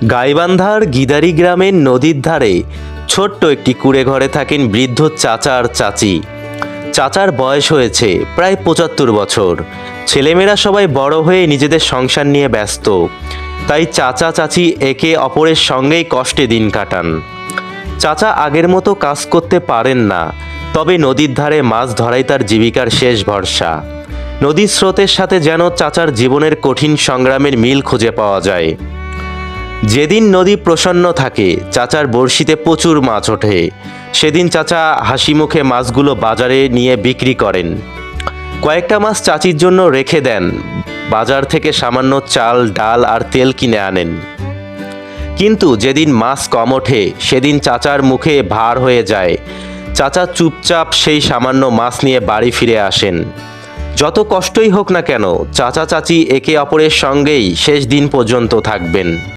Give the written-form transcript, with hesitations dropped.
গাইবান্ধার গিদারি গ্রামের নদীর ধারে ছোট্ট একটি কুঁড়ে ঘরে থাকেন বৃদ্ধ চাচা আর চাচি। চাচার বয়স হয়েছে প্রায় ৭৫ বছর। ছেলেমেয়েরা সবাই বড় হয়ে নিজেদের সংসার নিয়ে ব্যস্ত, তাই চাচা চাচি একে অপরের সঙ্গেই কষ্টে দিন কাটান। চাচা আগের মতো কাজ করতে পারেন না, তবে নদীর ধারে মাছ ধরাই তার জীবিকার শেষ ভরসা। নদীর স্রোতের সাথে যেন চাচার জীবনের কঠিন সংগ্রামের মিল খুঁজে পাওয়া যায়। যেদিন নদী প্রসন্ন থাকে, চাচার বড়শিতে প্রচুর মাছ ওঠে। সেদিন চাচা হাসি মুখে মাছগুলো বাজারে নিয়ে বিক্রি করেন। কয়েকটা মাছ চাচির জন্য রেখে দেন, বাজার থেকে সামান্য চাল ডাল আর তেল কিনে আনেন। কিন্তু যেদিন মাছ কম ওঠে, সেদিন চাচার মুখে ভার হয়ে যায়। চাচা চুপচাপ সেই সামান্য মাছ নিয়ে বাড়ি ফিরে আসেন। যত কষ্টই হোক না কেন, চাচা চাচি একে অপরের সঙ্গেই শেষ দিন পর্যন্ত থাকবেন।